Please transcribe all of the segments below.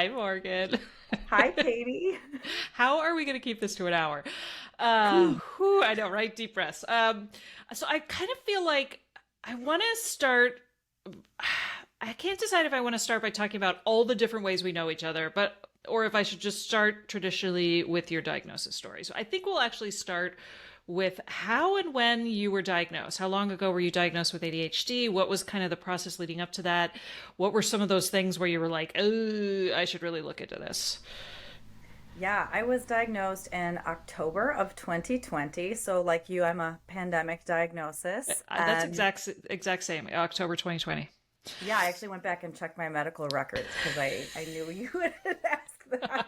Hi, Morgan. Hi, Katie. How are we going to keep this to an hour? Whew. I know, right? Deep breaths. So I kind of feel like I want to start. I can't decide if I want to start by talking about all the different ways we know each other, but or if I should just start traditionally with your diagnosis story. So I think we'll actually start with how and when you were diagnosed. How long ago were you diagnosed with ADHD? What was kind of the process leading up to that? What were some of those things where you were like, oh, I should really look into this? Yeah, I was diagnosed in October of 2020. So, like you, I'm a pandemic diagnosis. That's And exact same, October 2020. yeah, I actually went back and checked my medical records because I knew you would ask that.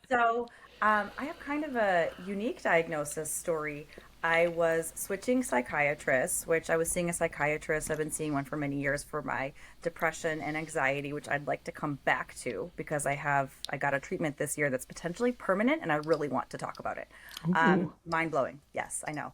So, I have kind of a unique diagnosis story. I was switching psychiatrists, which I was seeing a psychiatrist. I've been seeing one for many years for my depression and anxiety, which I'd like to come back to because I got a treatment this year that's potentially permanent, and I really want to talk about it. Ooh. Mind blowing. Yes, I know.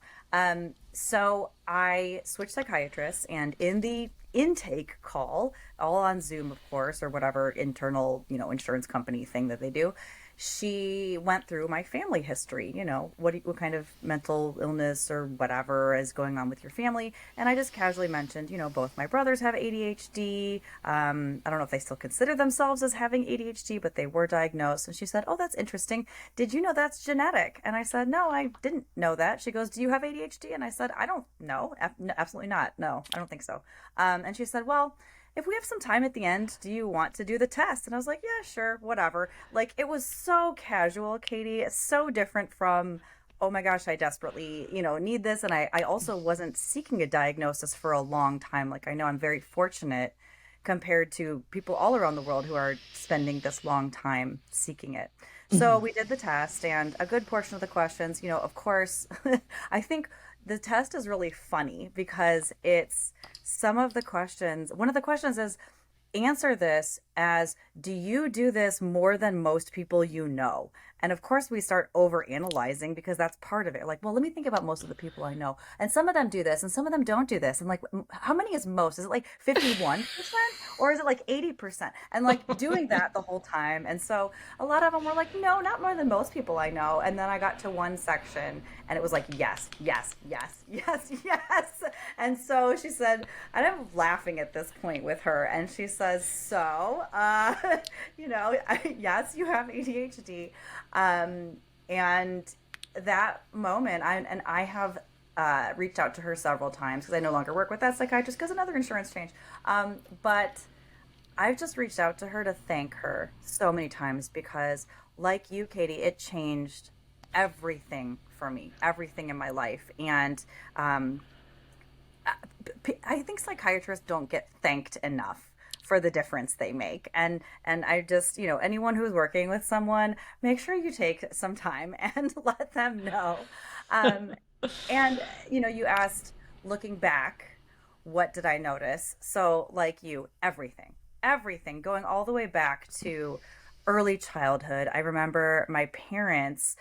So I switched psychiatrists, and in the intake call, all on Zoom, of course, or whatever internal, insurance company thing that they do, she went through my family history, what kind of mental illness or whatever is going on with your family. And I just casually mentioned, both my brothers have ADHD. I don't know if they still consider themselves as having ADHD, but they were diagnosed. And she said, "Oh, that's interesting. Did you know that's genetic?" And I said, "No, I didn't know that." She goes, "Do you have ADHD?" And I said, "I don't know. Absolutely not. No, I don't think so." And she said, "Well, if we have some time at the end, do you want to do the test?" And I was like, "Yeah, sure, whatever." Like, it was so casual, Katie. It's so different from, "Oh my gosh, I desperately, need this." And I also wasn't seeking a diagnosis for a long time. Like, I know I'm very fortunate compared to people all around the world who are spending this long time seeking it. So we did the test, and a good portion of the questions, of course, I think the test is really funny because it's some of the questions. One of the questions is, answer this as, "Do you do this more than most people you know?" And of course, we start over analyzing because that's part of it. Like, well, let me think about most of the people I know. And some of them do this and some of them don't do this. And like, how many is most? Is it like 51% or is it like 80%? And like doing that the whole time. And so a lot of them were like, "No, not more than most people I know." And then I got to one section and it was like, "Yes, yes, yes, yes, yes." And so she said, and I'm laughing at this point with her, and she says, "So, yes, you have ADHD." And that moment, I have reached out to her several times because I no longer work with that psychiatrist because another insurance change. But I've just reached out to her to thank her so many times because, like you, Katie, it changed everything for me, everything in my life. And I think psychiatrists don't get thanked enough for the difference they make. And I just, anyone who's working with someone, make sure you take some time and let them know. Um, and you asked, looking back, what did I notice? So, like you, everything, going all the way back to early childhood. I remember my parents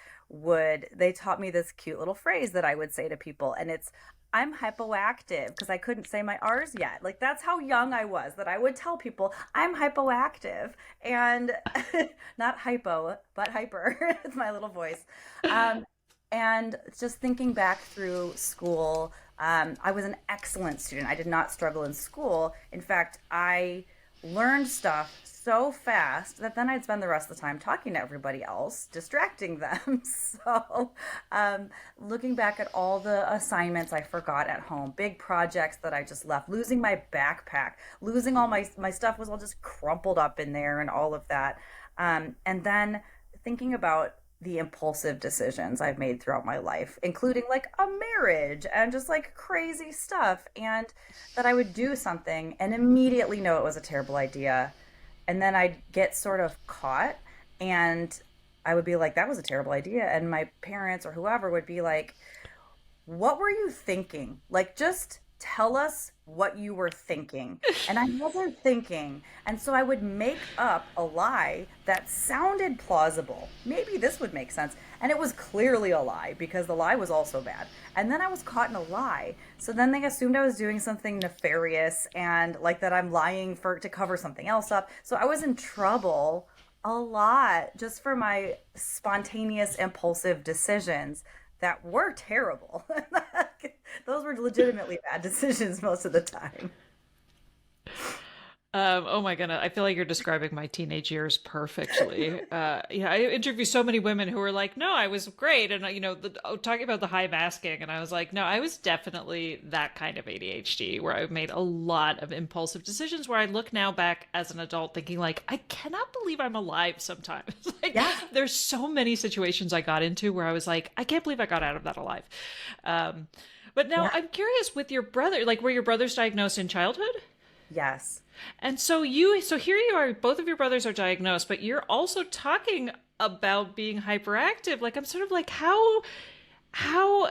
they taught me this cute little phrase that I would say to people, and it's, "I'm hypoactive," because I couldn't say my R's yet. Like, that's how young I was, that I would tell people I'm hypoactive, and not hypo, but hyper. It's my little voice. Um, and just thinking back through school, I was an excellent student. I did not struggle in school. In fact, I learned stuff so fast that then I'd spend the rest of the time talking to everybody else, distracting them. So, looking back at all the assignments I forgot at home, big projects that I just left, losing my backpack, losing all my stuff was all just crumpled up in there and all of that. And then thinking about the impulsive decisions I've made throughout my life, including like a marriage and just like crazy stuff, and that I would do something and immediately know it was a terrible idea. And then I'd get sort of caught, and I would be like, "That was a terrible idea." And my parents or whoever would be like, "What were you thinking? Like, just tell us what you were thinking." And I wasn't thinking. And so I would make up a lie that sounded plausible. Maybe this would make sense. And it was clearly a lie because the lie was also bad. And then I was caught in a lie. So then they assumed I was doing something nefarious and like that I'm lying for to cover something else up. So I was in trouble A lot, just for my spontaneous, impulsive decisions that were terrible. Those were legitimately bad decisions most of the time. Oh my goodness, I feel like you're describing my teenage years perfectly. Yeah, I interview so many women who are like, "No, I was great," and talking about the high masking, and I was like, "No, I was definitely that kind of ADHD where I've made a lot of impulsive decisions. Where I look now back as an adult, thinking like, I cannot believe I'm alive. Sometimes, like, Yeah, there's so many situations I got into where I was like, I can't believe I got out of that alive. Um, but now yeah, I'm curious with your brother, like, were your brothers diagnosed in childhood? yes. And so here you are, both of your brothers are diagnosed, but you're also talking about being hyperactive. Like, I'm sort of like, how how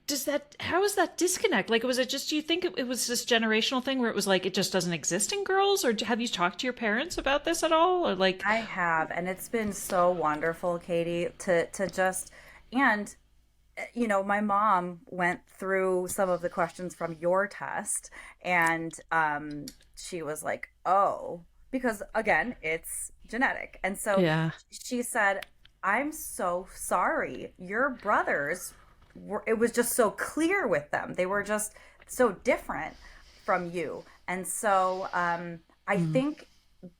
is that disconnect? Like, was it just, do you think it was this generational thing where it was like, it just doesn't exist in girls? Or have you talked to your parents about this at all? Or like, I have, and it's been so wonderful, Katie, to just and my mom went through some of the questions from your test, and she was like, "Oh," because again, it's genetic, and so yeah. she said, "I'm so sorry. Your brothers it was just so clear with them. They were just so different from you, and so I Mm. think."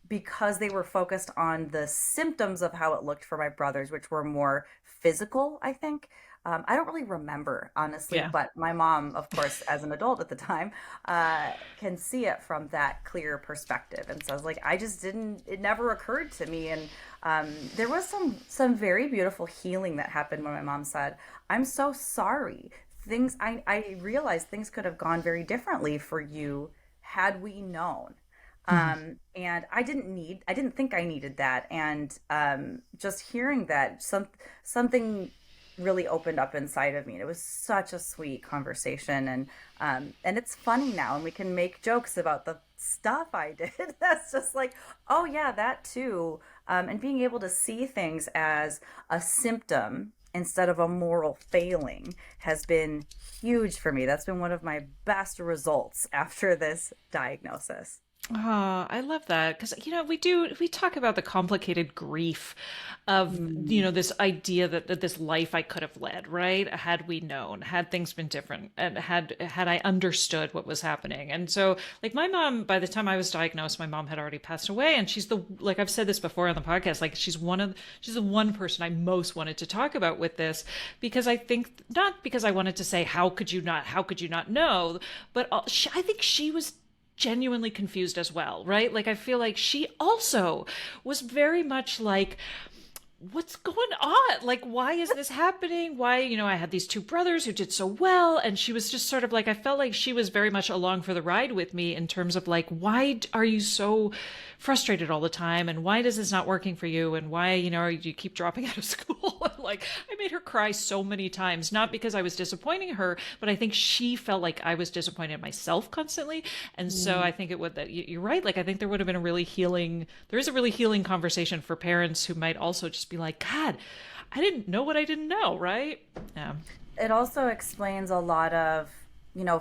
Because they were focused on the symptoms of how it looked for my brothers, which were more physical, I think. I don't really remember, honestly, Yeah. but my mom, of course, as an adult at the time, can see it from that clear perspective. And so I was like, I just didn't, it never occurred to me. And there was some very beautiful healing that happened when my mom said, I'm so sorry. I realized things could have gone very differently for you had we known. Mm. And I didn't think I needed that. And just hearing that, something really opened up inside of me. And it was such a sweet conversation. And it's funny now, and we can make jokes about the stuff I did. That's just like, oh yeah, that too. And being able to see things as a symptom instead of a moral failing has been huge for me. That's been one of my best results after this diagnosis. Oh, I love that because we talk about the complicated grief of Mm, this idea that this life I could have led, right? Had we known, had things been different, and had I understood what was happening. And so, like, my mom, by the time I was diagnosed, my mom had already passed away, and she's the, like, I've said this before on the podcast, like, she's the one person I most wanted to talk about with this, because I think, not because I wanted to say how could you not know, but I think she was genuinely confused as well, right? Like, I feel like she also was very much like, what's going on? Like, why is this happening? Why, I had these two brothers who did so well. And she was just sort of like, I felt like she was very much along for the ride with me in terms of like, why are you so frustrated all the time? And why does this not working for you? And why, you keep dropping out of school? Like, I made her cry so many times, not because I was disappointing her, but I think she felt like I was disappointed in myself constantly. And so mm. I think it would, that you're right. Like, I think there would have been there is a really healing conversation for parents who might also just be like, God, I didn't know what I didn't know, right? Yeah. It also explains a lot of,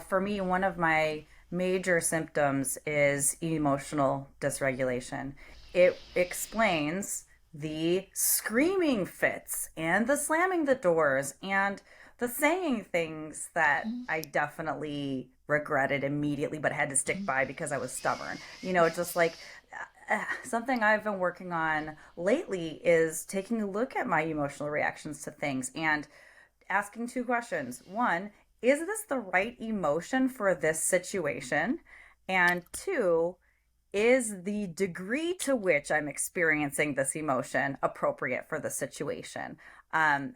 for me, one of my major symptoms is emotional dysregulation. It explains the screaming fits and the slamming the doors and the saying things that I definitely regretted immediately but had to stick by because I was stubborn. Just like something I've been working on lately is taking a look at my emotional reactions to things and asking two questions. One, is this the right emotion for this situation? And two, is the degree to which I'm experiencing this emotion appropriate for the situation? And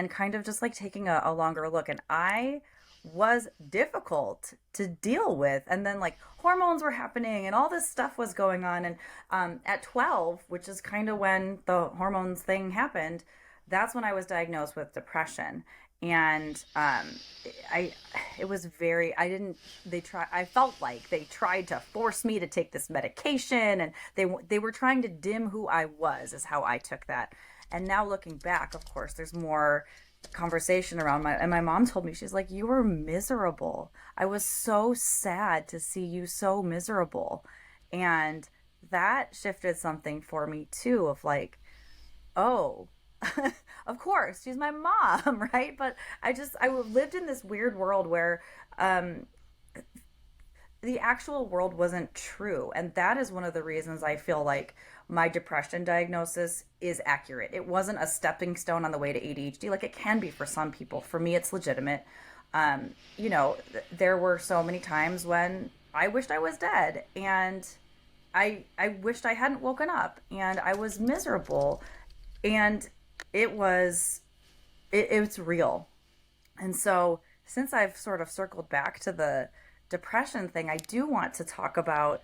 kind of just like taking a longer look. And I was difficult to deal with. And then like hormones were happening and all this stuff was going on. And at 12, which is kind of when the hormones thing happened, that's when I was diagnosed with depression. And I, it was very, I didn't, I felt like they tried to force me to take this medication, and they were trying to dim who I was, is how I took that. And now looking back, of course, there's more conversation around and my mom told me, she's like, you were miserable. I was so sad to see you so miserable. And that shifted something for me too of like, oh, of course, she's my mom, right? But I lived in this weird world where um, the actual world wasn't true. And that is one of the reasons I feel like my depression diagnosis is accurate. It wasn't a stepping stone on the way to ADHD like it can be for some people. For me, it's legitimate. There were so many times when I wished I was dead and I wished I hadn't woken up and I was miserable and it was it's real. And so, since I've sort of circled back to the depression thing, I do want to talk about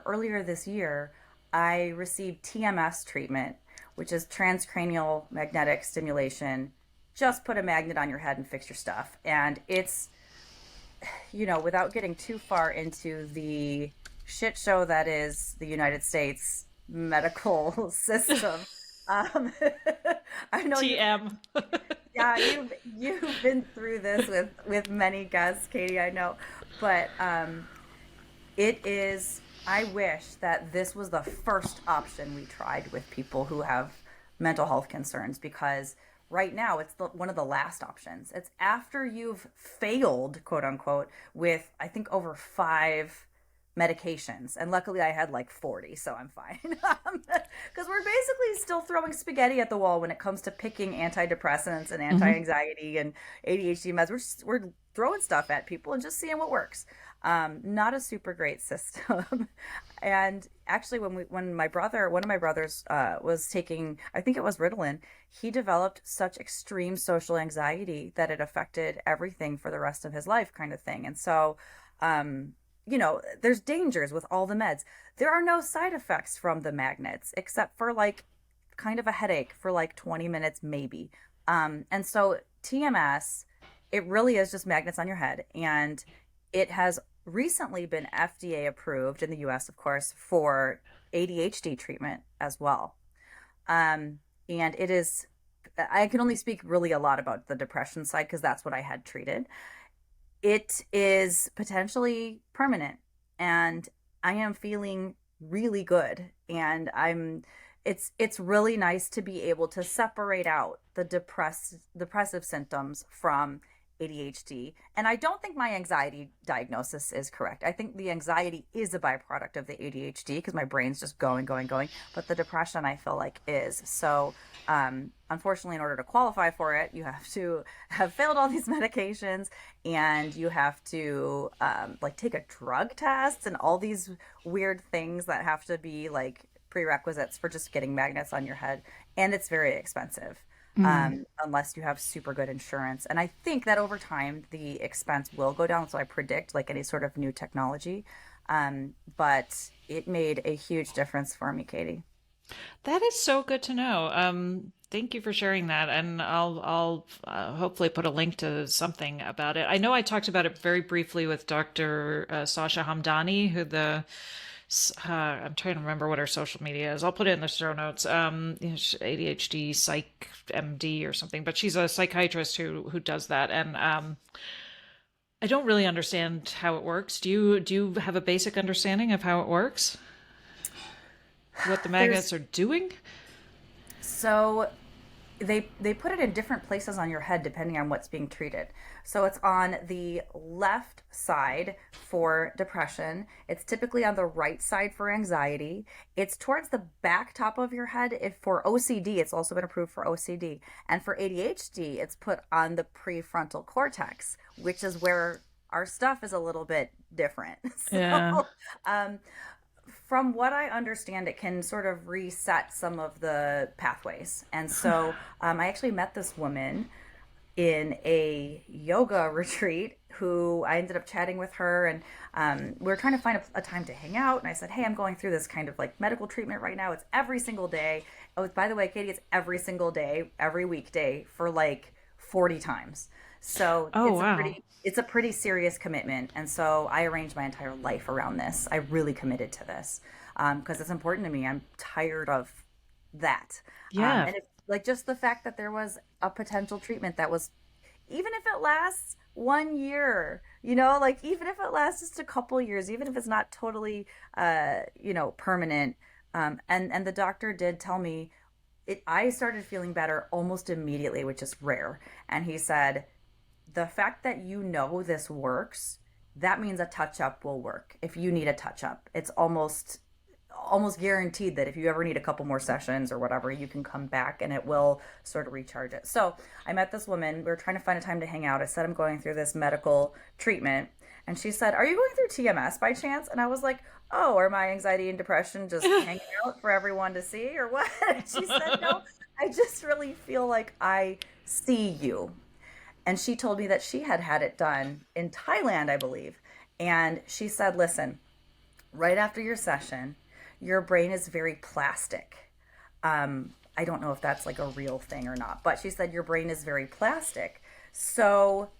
earlier this year, I received TMS treatment, which is transcranial magnetic stimulation. Just put a magnet on your head and fix your stuff. And it's, without getting too far into the shit show that is the United States medical system. Um, I know TM. yeah, you've been through this with many guests, Katie, I know. But it is I wish that this was the first option we tried with people who have mental health concerns because right now it's one of the last options. It's after you've failed, quote unquote, with I think over 5 medications. And luckily I had like 40, so I'm fine. Because we're basically still throwing spaghetti at the wall when it comes to picking antidepressants and Hmm. anti-anxiety and ADHD meds. We're throwing stuff at people and just seeing what works. Not a super great system. And actually, when one of my brothers was taking, I think it was Ritalin, he developed such extreme social anxiety that it affected everything for the rest of his life, kind of thing. And so, there's dangers with all the meds. There are no side effects from the magnets except for like kind of a headache for like 20 minutes, maybe. And so TMS, it really is just magnets on your head. And it has recently been FDA approved in the US, of course, for ADHD treatment as well. And it is, I can only speak really a lot about the depression side because that's what I had treated. It is potentially permanent and I am feeling really good and it's really nice to be able to separate out the depressive symptoms from ADHD. And I don't think my anxiety diagnosis is correct. I think the anxiety is a byproduct of the ADHD because my brain's just going, going, going. But the depression I feel like is. So, unfortunately, in order to qualify for it, you have to have failed all these medications and you have to like take a drug test and all these weird things that have to be like prerequisites for just getting magnets on your head. And it's very expensive unless you have super good insurance. And I think that over time, the expense will go down. So I predict like any sort of new technology. But it made a huge difference for me, Katie. That is so good to know. Thank you for sharing that, and I'll hopefully put a link to something about it. I know I talked about it very briefly with Dr. Sasha Hamdani, who I'm trying to remember what her social media is. I'll put it in the show notes. ADHD Psych MD or something, but she's a psychiatrist who does that, and I don't really understand how it works. Do you have a basic understanding of how it works? What the There's magnets are doing? so they put it in different places on your head depending on what's being treated. So it's on the left side for depression. It's typically on the right side for anxiety. It's towards the back top of your head. If for OCD, it's also been approved for OCD. And for ADHD, it's put on the prefrontal cortex, which is where our stuff is a little bit different. Yeah. So, um, from what I understand, it can sort of reset some of the pathways. And so I actually met this woman in a yoga retreat who I ended up chatting with her and we were trying to find a time to hang out. And I said, hey, I'm going through this kind of like medical treatment right now. It's every single day. Oh, by the way, Katie, it's every single day, every weekday for like 40 times. So Oh, wow. it's a pretty serious commitment. And so I arranged my entire life around this. I really committed to this because it's important to me. I'm tired of that. Yeah. And it's like just the fact that there was a potential treatment that was, even if it lasts 1 year, like even if it lasts just a couple years, even if it's not totally, permanent. And the doctor did tell me I started feeling better almost immediately, which is rare. And he said, the fact that you know this works, that means a touch up will work. If you need a touch up, it's almost guaranteed that if you ever need a couple more sessions or whatever, you can come back and it will sort of recharge it. So I met this woman. We were trying to find a time to hang out. I said, I'm going through this medical treatment. And she said, are you going through TMS by chance? And I was like, oh, are my anxiety and depression just hanging out for everyone to see or what? And she said, no, I just really feel like I see you. And she told me that she had had it done in Thailand, I believe. And she said, listen, right after your session, your brain is very plastic. I don't know if that's like a real thing or not, but she said your brain is very plastic. So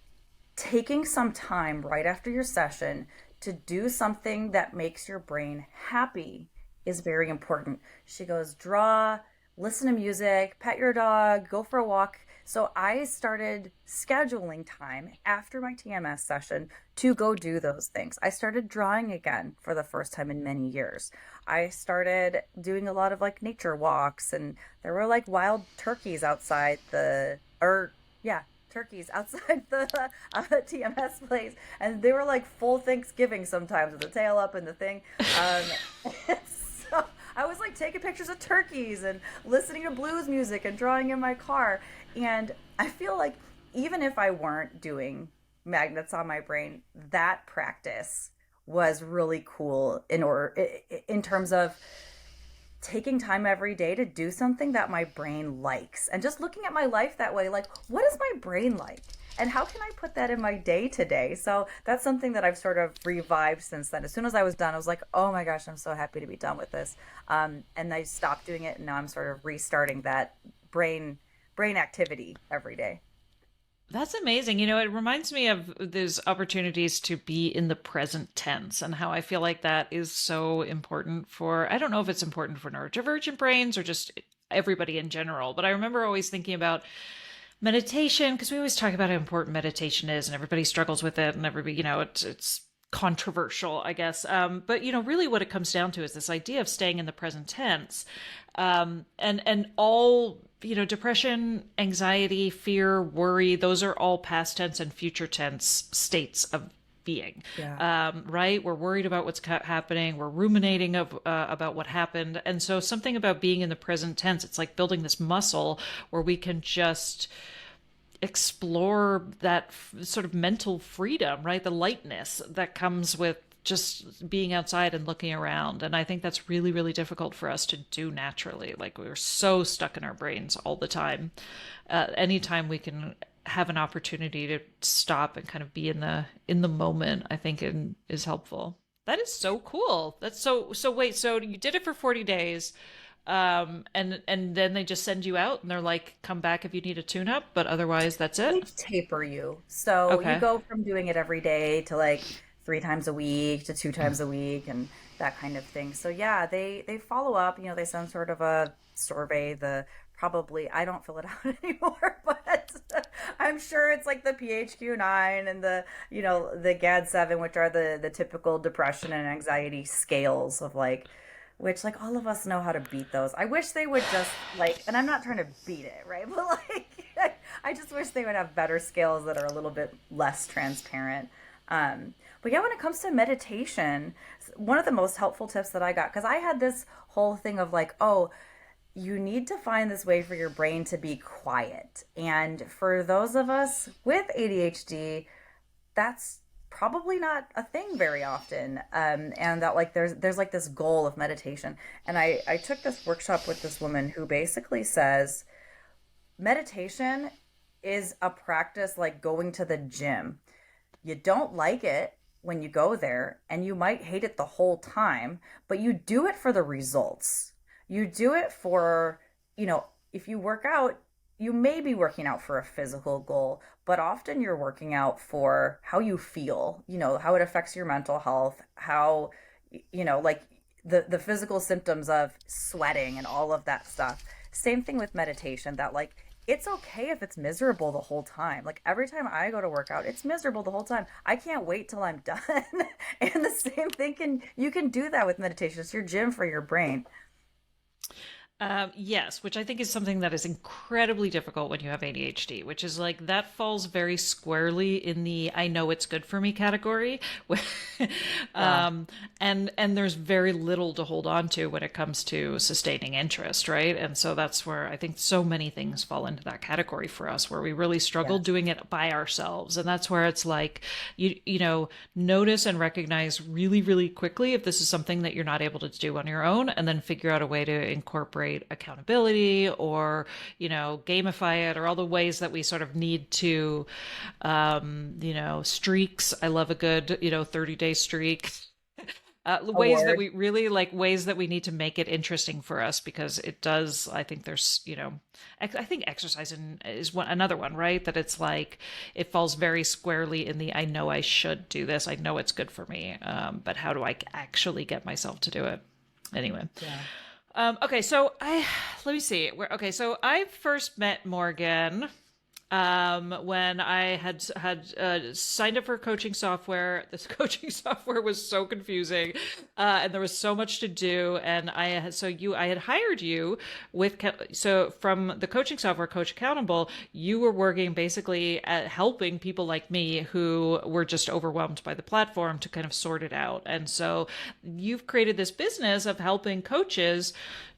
taking some time right after your session to do something that makes your brain happy is very important. She goes, draw, listen to music, pet your dog, go for a walk. So I started scheduling time after my TMS session to go do those things. I started drawing again for the first time in many years. I started doing a lot of like nature walks, and there were like wild turkeys outside turkeys outside the TMS place, and they were like full Thanksgiving sometimes with the tail up and the thing. So I was like taking pictures of turkeys and listening to blues music and drawing in my car. And I feel like even if I weren't doing magnets on my brain, that practice was really cool in terms of taking time every day to do something that my brain likes and just looking at my life that way, like what is my brain like and how can I put that in my day to day. So that's something that I've sort of revived since then. As soon as I was done, I was like, oh my gosh, I'm so happy to be done with this. And I stopped doing it, and now I'm sort of restarting that brain activity every day. That's amazing. It reminds me of those opportunities to be in the present tense and how I feel like that is so important I don't know if it's important for neurodivergent brains or just everybody in general, but I remember always thinking about meditation because we always talk about how important meditation is and everybody struggles with it and everybody, it's controversial, I guess. But really what it comes down to is this idea of staying in the present tense. And all, depression, anxiety, fear, worry, those are all past tense and future tense states of being. Yeah. Right? We're worried about what's happening. We're ruminating about what happened. And so something about being in the present tense, it's like building this muscle where we can just explore that sort of mental freedom, right? The lightness that comes with just being outside and looking around. And I think that's really, really difficult for us to do naturally. Like we're so stuck in our brains all the time. Anytime we can have an opportunity to stop and kind of be in the moment, I think is helpful. That is so cool. That's so wait, so you did it for 40 days. And then they just send you out and they're like, come back if you need a tune up, but otherwise that's They it. taper you. So you Okay. go from doing it every day to like 3 times a week to 2 times a week and that kind of thing. So yeah, they follow up, they send sort of a survey, the probably I don't fill it out anymore, but I'm sure it's like the PHQ-9 and the GAD-7, which are the typical depression and anxiety scales of like which like all of us know how to beat those. I wish they would just like, and I'm not trying to beat it, right? But like, I just wish they would have better scales that are a little bit less transparent. But yeah, when it comes to meditation, one of the most helpful tips that I got, because I had this whole thing of like, oh, you need to find this way for your brain to be quiet. And for those of us with ADHD, that's probably not a thing very often. And that like there's like this goal of meditation. And I took this workshop with this woman who basically says meditation is a practice like going to the gym. You don't like it when you go there and you might hate it the whole time, but you do it for the results. You do it for, if you work out, you may be working out for a physical goal, but often you're working out for how you feel, how it affects your mental health, how, like the physical symptoms of sweating and all of that stuff. Same thing with meditation, that like it's okay if it's miserable the whole time. Like every time I go to work out, it's miserable the whole time. I can't wait till I'm done. And the same thing you can do that with meditation. It's your gym for your brain. Yes, which I think is something that is incredibly difficult when you have ADHD, which is like that falls very squarely in the I know it's good for me category. Yeah. um, and there's very little to hold on to when it comes to sustaining interest, right? And so that's where I think so many things fall into that category for us, where we really struggle Yes. doing it by ourselves. And that's where it's like you notice and recognize really, really quickly if this is something that you're not able to do on your own, and then figure out a way to incorporate accountability or gamify it, or all the ways that we sort of need to streaks. I love a good 30-day streak. Ways that Award. we really like, ways that we need to make it interesting for us, because it does. I think there's I think exercise is another one, right? That it's like it falls very squarely in the I know I should do this, I know it's good for me, but how do I actually get myself to do it anyway? Yeah. Okay, so let me see. Okay, so I first met Morgan when I had signed up for coaching software. This coaching software was so confusing, and there was so much to do. And I had hired you so from the coaching software, Coach Accountable. You were working basically at helping people like me who were just overwhelmed by the platform to kind of sort it out. And so you've created this business of helping coaches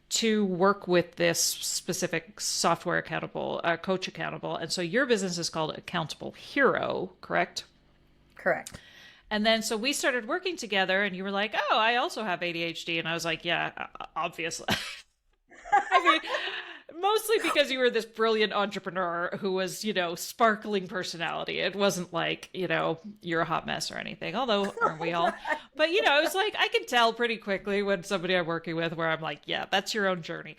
to work with this specific software coach accountable. And so your business is called AccountableHero, correct? Correct. And then so we started working together, and you were like, oh, I also have ADHD. And I was like, yeah, obviously. I mean, mostly because you were this brilliant entrepreneur who was, sparkling personality. It wasn't like, you're a hot mess or anything, although aren't we all? But, it was like, I can tell pretty quickly when somebody I'm working with where I'm like, yeah, that's your own journey.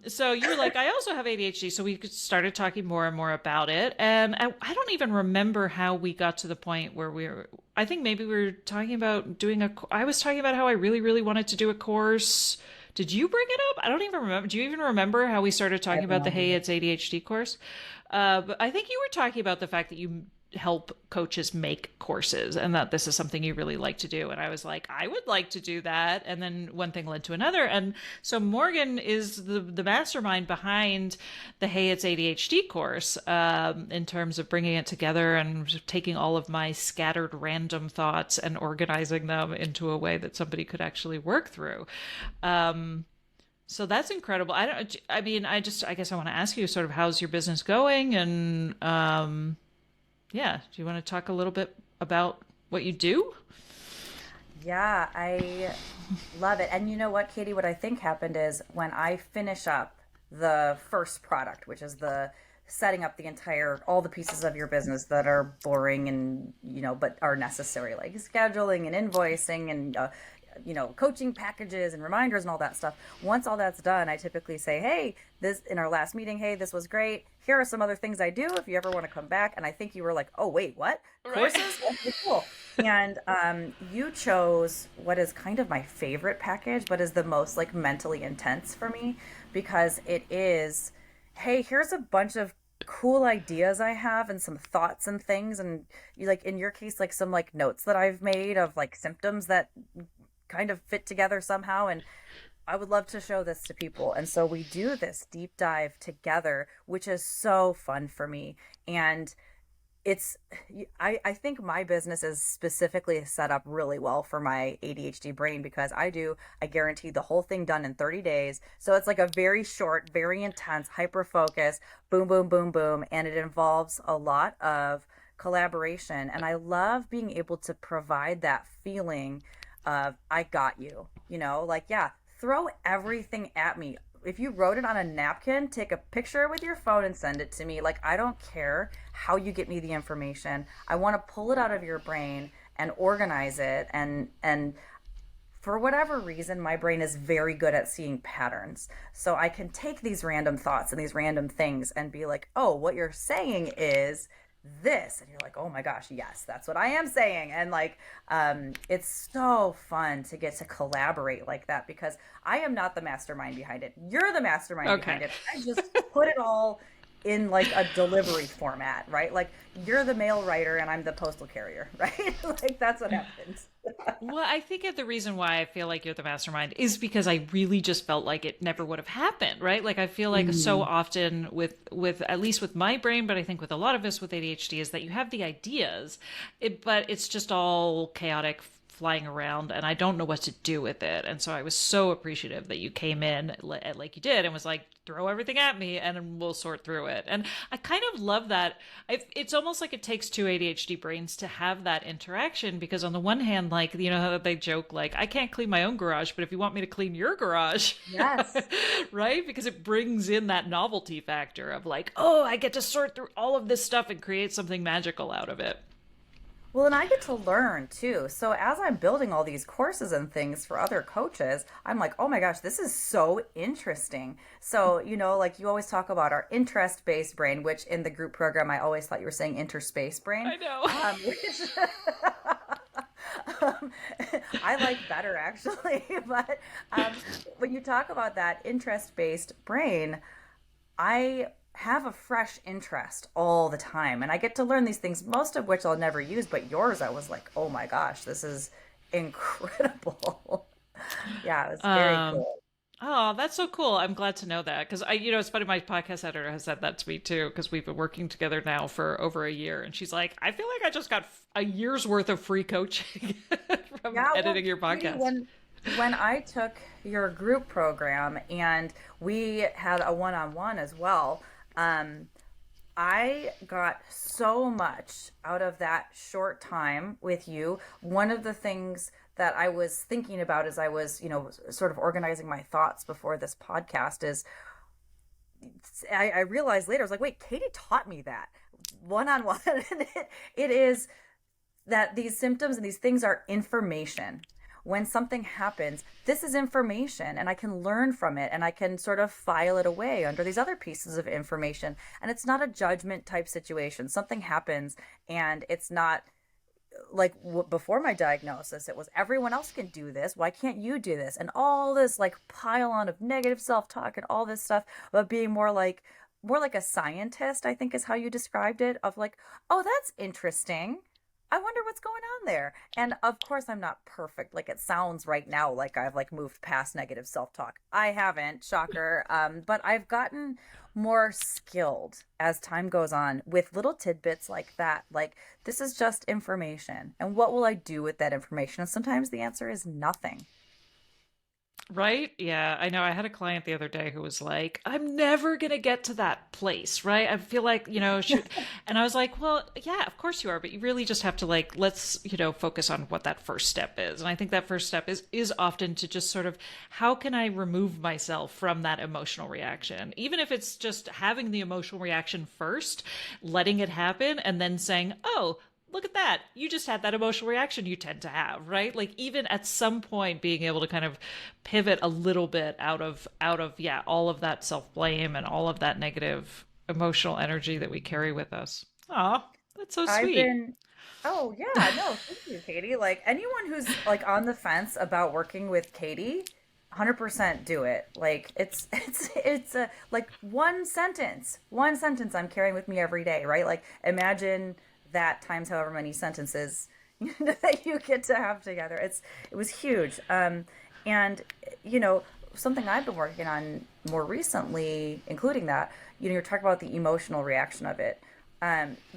So you were like, I also have ADHD. So we started talking more and more about it. And I don't even remember how we got to the point where I think maybe we were talking about I was talking about how I really, really wanted to do a course. Did you bring it up? I don't even remember. Do you even remember how we started I talking have no about the Hey, idea. It's ADHD course? But I think you were talking about the fact that you help coaches make courses, and that this is something you really like to do. And I was like, I would like to do that. And then one thing led to another. And so Morgan is the mastermind behind the Hey, It's ADHD course, in terms of bringing it together and taking all of my scattered random thoughts and organizing them into a way that somebody could actually work through. So that's incredible. I guess I want to ask you sort of how's your business going, and yeah, do you want to talk a little bit about what you do? Yeah, I love it. And you know what, Katie, what I think happened is when I finish up the first product, which is the setting up the entire all the pieces of your business that are boring and but are necessary, like scheduling and invoicing and coaching packages and reminders and all that stuff. Once all that's done, I typically say, hey, this in our last meeting, hey, this was great, here are some other things I do if you ever want to come back. And I think you were like, oh wait, what Right. courses? Okay, cool. And you chose what is kind of my favorite package, but is the most like mentally intense for me, because it is, hey, here's a bunch of cool ideas I have and some thoughts and things, and you, like in your case, like some like notes that I've made of like symptoms that kind of fit together somehow, and I would love to show this to people. And so we do this deep dive together, which is so fun for me. And it's I think my business is specifically set up really well for my ADHD brain, because I guarantee the whole thing done in 30 days. So it's like a very short, very intense, hyper focus, boom, boom, boom, boom. And it involves a lot of collaboration. And I love being able to provide that feeling of I got you, like, yeah, throw everything at me. If you wrote it on a napkin, take a picture with your phone and send it to me. Like, I don't care how you get me the information. I want to pull it out of your brain and organize it. And for whatever reason, my brain is very good at seeing patterns. So I can take these random thoughts and these random things and be like, oh, what you're saying is this. And you're like, oh my gosh, yes, that's what I am saying. And like, it's so fun to get to collaborate like that, because I am not the mastermind behind it. You're the mastermind Okay. behind it. I just put it all in like a delivery format, right? Like you're the mail writer and I'm the postal carrier, right? Like that's what happens. Well, I think the reason why I feel like you're the mastermind is because I really just felt like it never would have happened, right? Like I feel like so Mm. often with at least with my brain, but I think with a lot of us with ADHD is that you have the ideas, but it's just all chaotic flying around and I don't know what to do with it. And so I was so appreciative that you came in like you did and was like, throw everything at me and we'll sort through it. And I kind of love that. It's almost like it takes two ADHD brains to have that interaction because on the one hand, like, you know how they joke, like, I can't clean my own garage, but if you want me to clean your garage, Yes. right? Because it brings in that novelty factor of like, oh, I get to sort through all of this stuff and create something magical out of it. Well, and I get to learn too. So as I'm building all these courses and things for other coaches, I'm like, oh my gosh, this is so interesting. So, like you always talk about our interest-based brain, which in the group program, I always thought you were saying interspace brain. I know. Which um, I like better actually. But when you talk about that interest-based brain, I have a fresh interest all the time and I get to learn these things, most of which I'll never use, but yours, I was like, oh my gosh, this is incredible. Yeah, it was very Um, cool. Oh, that's so cool. I'm glad to know that because it's funny. My podcast editor has said that to me too because we've been working together now for over a year, and she's like, "I feel like I just got a year's worth of free coaching from Yeah, well, editing your Katie, podcast." when I took your group program and we had a one-on-one as well, um, I got so much out of that short time with you. One of the things that I was thinking about as I was, sort of organizing my thoughts before this podcast is I realized later, I was like, wait, Katie taught me that one on one. And it is that these symptoms and these things are information. When something happens, this is information and I can learn from it and I can sort of file it away under these other pieces of information. And it's not a judgment type situation. Something happens and it's not like before my diagnosis, it was everyone else can do this. Why can't you do this? And all this like pile on of negative self-talk and all this stuff, but being more like a scientist, I think is how you described it, of like, oh, that's interesting. I wonder what's going on there. And of course, I'm not perfect. Like it sounds right now like I've like moved past negative self-talk. I haven't, shocker. But I've gotten more skilled as time goes on with little tidbits like that. Like this is just information. And what will I do with that information? And sometimes the answer is nothing. Right? Yeah, I know. I had a client the other day who was like, I'm never going to get to that place, right? I feel like, and I was like, well, yeah, of course you are, but you really just have to like, let's, focus on what that first step is. And I think that first step is often to just sort of, how can I remove myself from that emotional reaction? Even if it's just having the emotional reaction first, letting it happen, and then saying, oh, look at that. You just had that emotional reaction you tend to have, right? Like even at some point being able to kind of pivot a little bit out of yeah, all of that self-blame and all of that negative emotional energy that we carry with us. Aw, that's so I've sweet. been, oh yeah, no, thank you, Katie. Like anyone who's like on the fence about working with Katie, 100% do it. Like it's a like one sentence I'm carrying with me every day, right? Like imagine that times however many sentences that you get to have together. It was huge. And you know, something I've been working on more recently, including that, you're talking about the emotional reaction of it.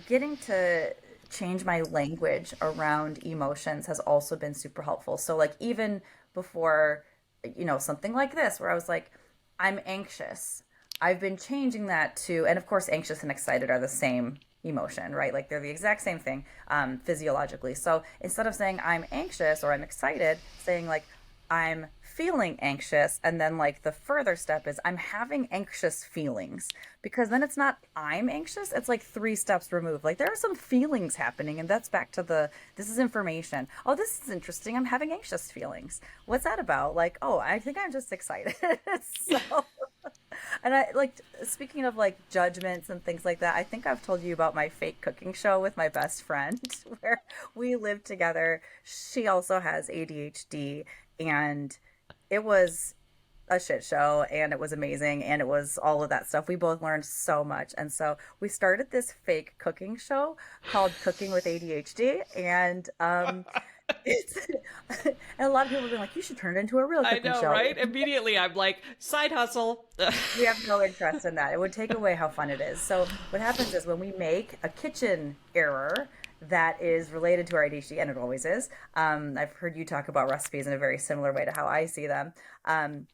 Getting to change my language around emotions has also been super helpful. So like even before, something like this where I was like, I'm anxious. I've been changing that to, and of course, anxious and excited are the same emotion, right? Like they're the exact same thing physiologically. So instead of saying I'm anxious or I'm excited, saying like I'm feeling anxious. And then like the further step is I'm having anxious feelings, because then it's not I'm anxious. It's like three steps removed. Like there are some feelings happening, and that's back to this is information. Oh, this is interesting. I'm having anxious feelings. What's that about? Like, oh, I think I'm just excited. So and I like, speaking of like judgments and things like that, I think I've told you about my fake cooking show with my best friend where we live together. She also has ADHD, and it was a shit show and it was amazing and it was all of that stuff. We both learned so much. And so we started this fake cooking show called Cooking with ADHD. And it's and a lot of people have been like, you should turn it into a real I cooking know, show. right? Immediately I'm like, side hustle. We have no interest in that. It would take away how fun it is. So what happens is when we make a kitchen error that is related to our ADHD, and it always is. I've heard you talk about recipes in a very similar way to how I see them. Um,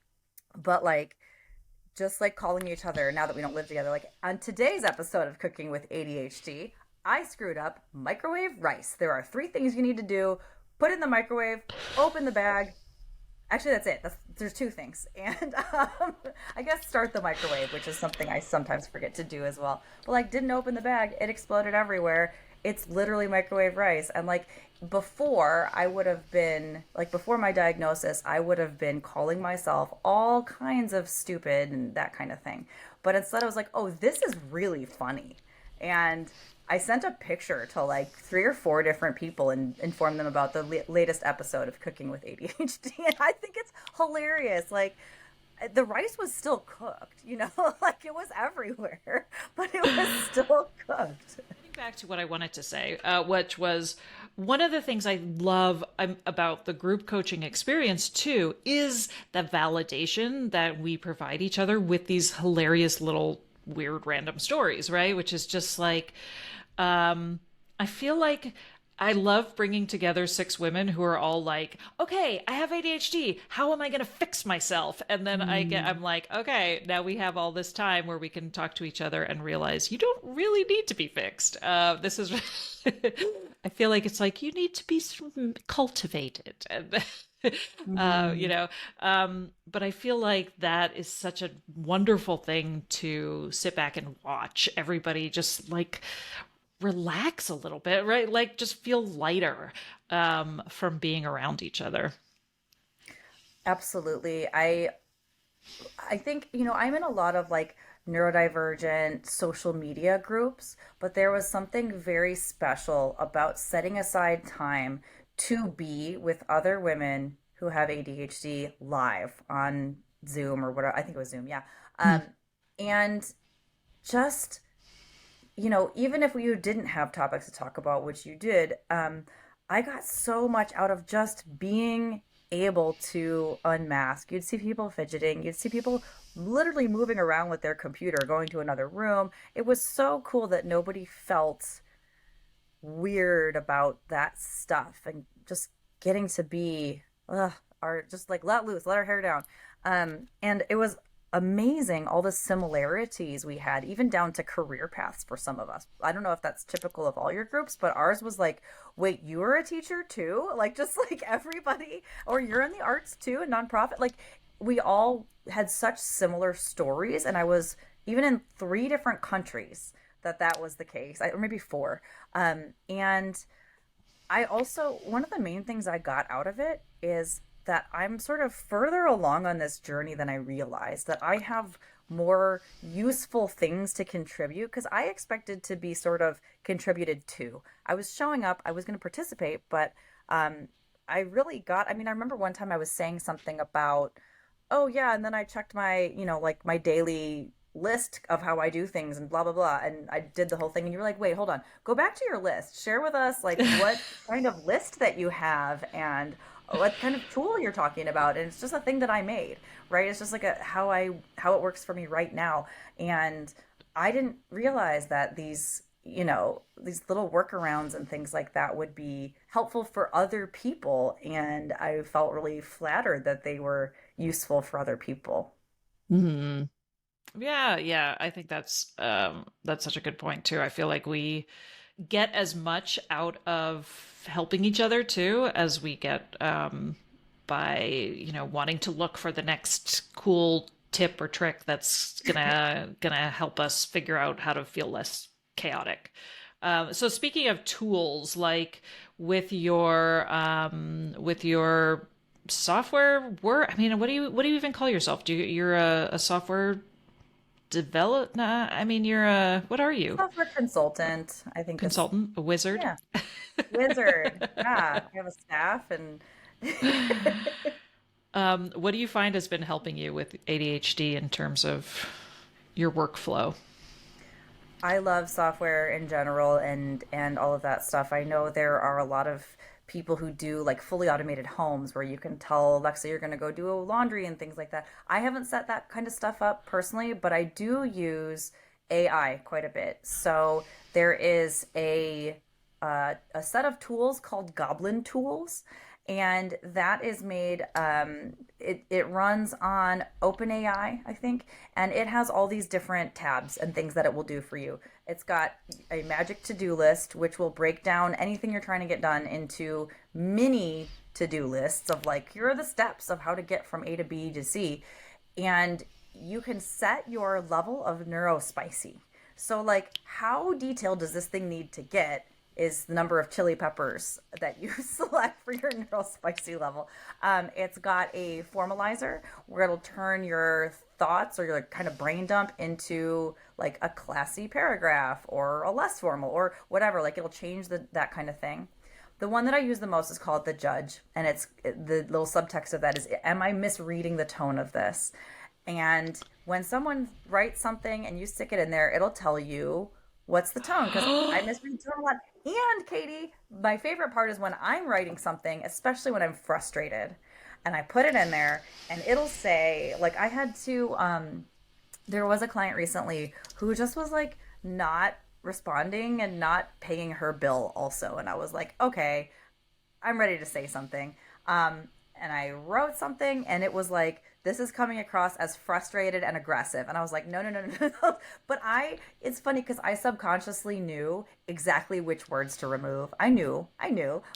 but like just like calling each other now that we don't live together, like on today's episode of Cooking with ADHD, I screwed up microwave rice. There are three things you need to do: put it in the microwave, open the bag. Actually, that's it. There's two things. And I guess start the microwave, which is something I sometimes forget to do as well. But like, didn't open the bag, it exploded everywhere. It's literally microwave rice. And like, before I would have been, like, before my diagnosis, I would have been calling myself all kinds of stupid and that kind of thing. But instead, I was like, oh, this is really funny. And I sent a picture to like three or four different people and informed them about the latest episode of Cooking with ADHD. And I think it's hilarious. Like, the rice was still cooked, like it was everywhere, but it was still cooked. Getting back to what I wanted to say, which was one of the things I love about the group coaching experience too, is the validation that we provide each other with these hilarious little weird random stories, right? Which is just like, I feel like I love bringing together six women who are all like, okay, I have ADHD. How am I going to fix myself? And then I'm like, okay, now we have all this time where we can talk to each other and realize you don't really need to be fixed. This is, I feel like it's like you need to be cultivated. And, but I feel like that is such a wonderful thing to sit back and watch everybody just like relax a little bit, right? Like just feel lighter from being around each other. Absolutely. I think, I'm in a lot of like neurodivergent social media groups, but there was something very special about setting aside time to be with other women who have ADHD live on Zoom or whatever. I think it was Zoom, yeah. Um, and just, even if you didn't have topics to talk about, which you did, I got so much out of just being able to unmask. You'd see people fidgeting, you'd see people literally moving around with their computer, going to another room. It was so cool that nobody felt weird about that stuff and just getting to be, or just like let loose, let our hair down. And it was amazing all the similarities we had, even down to career paths for some of us. I don't know if that's typical of all your groups, but ours was like, wait, you were a teacher too? Like, just like everybody, or you're in the arts too, and nonprofit. Like, we all had such similar stories, and I was even in three different countries that was the case, or maybe four. And I also, one of the main things I got out of it is that I'm sort of further along on this journey than I realized, that I have more useful things to contribute, because I expected to be sort of contributed to. I was showing up, I was going to participate, but I really got, I mean, I remember one time I was saying something about, oh yeah, and then I checked my, like my daily list of how I do things and blah blah blah, and I did the whole thing, and you were like, wait, hold on, go back to your list, share with us like what kind of list that you have and what kind of tool you're talking about. And it's just a thing that I made, right? It's just like how it works for me right now. And I didn't realize that these little workarounds and things like that would be helpful for other people, and I felt really flattered that they were useful for other people. Hmm. Yeah. I think that's such a good point too. I feel like we get as much out of helping each other too as we get by wanting to look for the next cool tip or trick that's gonna help us figure out how to feel less chaotic. So speaking of tools, like with your software work, I mean, what do you even call yourself? You're a software develop? Nah, I mean, you're a, what are you? Software consultant, I think is, Consultant, a wizard? yeah, wizard. Yeah, I have a staff and What do you find has been helping you with ADHD in terms of your workflow? I love software in general and all of that stuff. I know there are a lot of people who do like fully automated homes where you can tell Alexa you're going to go do laundry and things like that. I haven't set that kind of stuff up personally, but I do use AI quite a bit. So there is a set of tools called Goblin Tools, and that is made. It runs on OpenAI, I think, and it has all these different tabs and things that it will do for you. It's got a magic to-do list, which will break down anything you're trying to get done into mini to-do lists of like, here are the steps of how to get from A to B to C, and you can set your level of neurospicy. So, like, how detailed does this thing need to get is the number of chili peppers that you select for your neurospicy level. It's got a formalizer where it'll turn your thoughts or your kind of brain dump into like a classy paragraph or a less formal or whatever. Like it'll change that kind of thing. The one that I use the most is called The Judge, and it's the little subtext of that is, am I misreading the tone of this? And when someone writes something and you stick it in there, it'll tell you what's the tone, because I misread the tone a lot. And Katie, my favorite part is when I'm writing something, especially when I'm frustrated, and I put it in there, and it'll say, like, I had to. There was a client recently who just was like not responding and not paying her bill also, and I was like, okay, I'm ready to say something. And I wrote something, and it was like, this is coming across as frustrated and aggressive. And I was like, no, no, no, no, no. But it's funny because I subconsciously knew exactly which words to remove. I knew,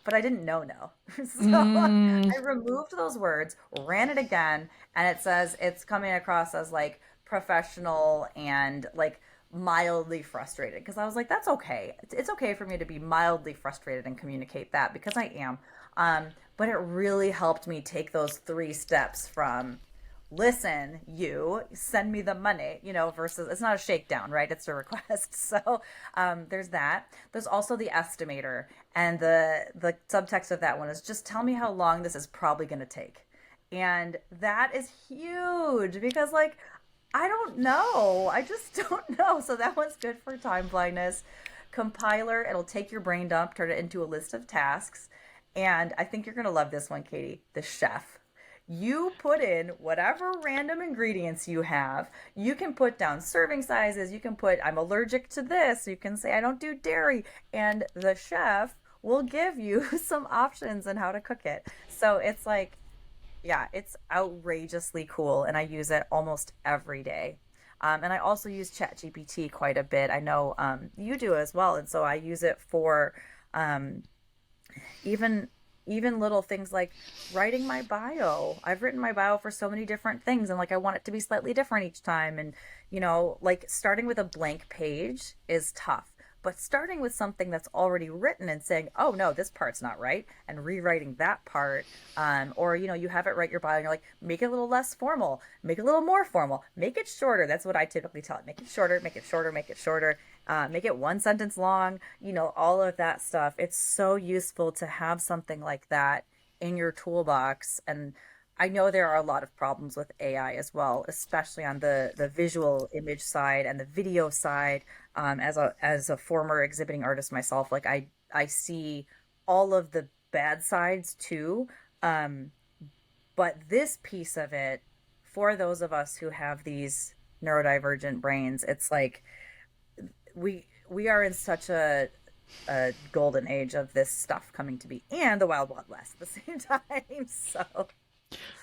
but I didn't know no. So I removed those words, ran it again, and it says it's coming across as like professional and like mildly frustrated, because I was like, that's okay. It's okay for me to be mildly frustrated and communicate that, because I am. But it really helped me take those 3 steps from listen, you send me the money, versus it's not a shakedown, right? It's a request. So there's that. There's also the estimator, and the subtext of that one is just tell me how long this is probably going to take. And that is huge because like I don't know. I just don't know. So that one's good for time blindness. Compiler, it'll take your brain dump, turn it into a list of tasks. And I think you're going to love this one, Katie, the chef. You put in whatever random ingredients you have. You can put down serving sizes. You can put, I'm allergic to this. You can say, I don't do dairy. And the chef will give you some options on how to cook it. So it's like, yeah, it's outrageously cool. And I use it almost every day. And I also use ChatGPT quite a bit. I know you do as well. And so I use it for um, even little things like writing my bio. I've written my bio for so many different things, and like I want it to be slightly different each time. And like starting with a blank page is tough, but starting with something that's already written and saying, oh no, this part's not right, and rewriting that part, or you have it write your bio and you're like, make it a little less formal, make it a little more formal, make it shorter. That's what I typically tell it. Make it shorter, make it shorter, make it shorter. Make it 1 sentence long, all of that stuff. It's so useful to have something like that in your toolbox. And I know there are a lot of problems with AI as well, especially on the visual image side and the video side. As a former exhibiting artist myself, like I see all of the bad sides too. But this piece of it, for those of us who have these neurodivergent brains, it's like we are in such a golden age of this stuff coming to be, and the wild wild west at the same time. So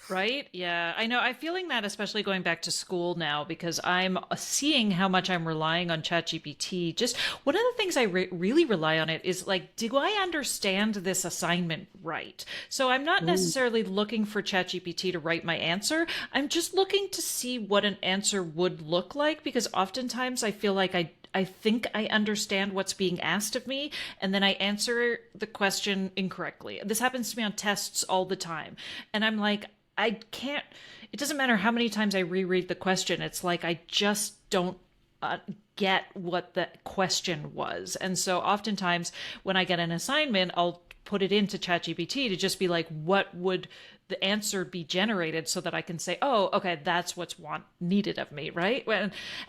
Right? Yeah, I know. I'm feeling that, especially going back to school now, because I'm seeing how much I'm relying on ChatGPT. Just one of the things I really rely on it is like, do I understand this assignment right? So I'm not necessarily looking for ChatGPT to write my answer. I'm just looking to see what an answer would look like, because oftentimes I feel like I think I understand what's being asked of me, and then I answer the question incorrectly. This happens to me on tests all the time. And I'm like, I can't, it doesn't matter how many times I reread the question. It's like, I just don't get what the question was. And so oftentimes when I get an assignment, I'll put it into ChatGPT to just be like, what would the answer be generated so that I can say, oh, okay, that's what's needed of me, right?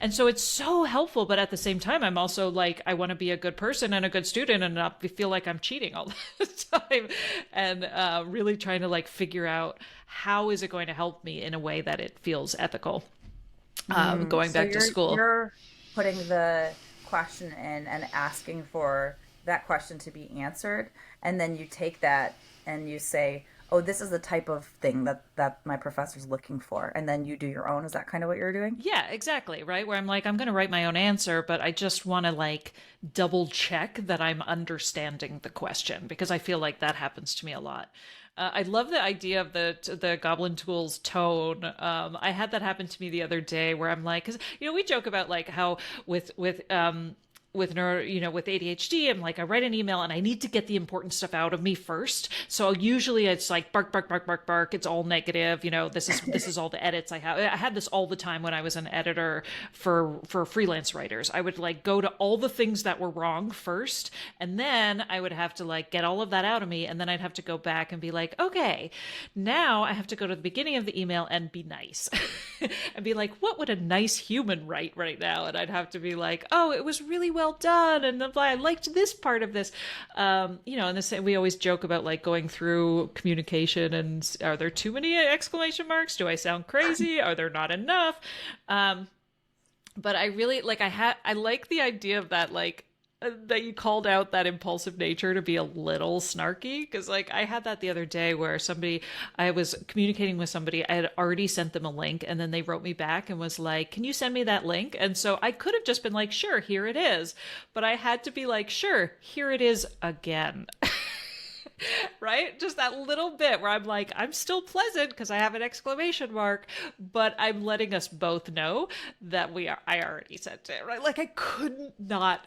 And so it's so helpful, but at the same time, I'm also like, I want to be a good person and a good student and not feel like I'm cheating all the time, and really trying to like figure out how is it going to help me in a way that it feels ethical, going So back to school. you're putting the question in and asking for that question to be answered, and then you take that and you say, "Oh, this is the type of thing that my professor's looking for," and then you do your own. Is that kind of what you're doing? Yeah, exactly. Right. Where I'm like, I'm going to write my own answer, but I just want to like double check that I'm understanding the question because I feel like that happens to me a lot. I love the idea of the Goblin Tools tone. I had that happen to me the other day where I'm like, because we joke about like how with neuro, with ADHD, I'm like, I write an email and I need to get the important stuff out of me first. So usually it's like bark, bark, bark, bark, bark. It's all negative. This is all the edits I have. I had this all the time when I was an editor for freelance writers. I would like go to all the things that were wrong first, and then I would have to like get all of that out of me, and then I'd have to go back and be like, okay, now I have to go to the beginning of the email and be nice, and be like, what would a nice human write right now? And I'd have to be like, oh, it was really well done, and I liked this part of this, and this, we always joke about like going through communication and are there too many exclamation marks? Do I sound crazy? Are there not enough? But I really like, I like the idea of that, like, that you called out that impulsive nature to be a little snarky, because like I had that the other day where I was communicating with somebody, I had already sent them a link, and then they wrote me back and was like, can you send me that link? And so I could have just been like, sure, here it is, but I had to be like, sure, here it is again. Right? Just that little bit where I'm like, I'm still pleasant because I have an exclamation mark, but I'm letting us both know that I already sent it, right? Like I couldn't not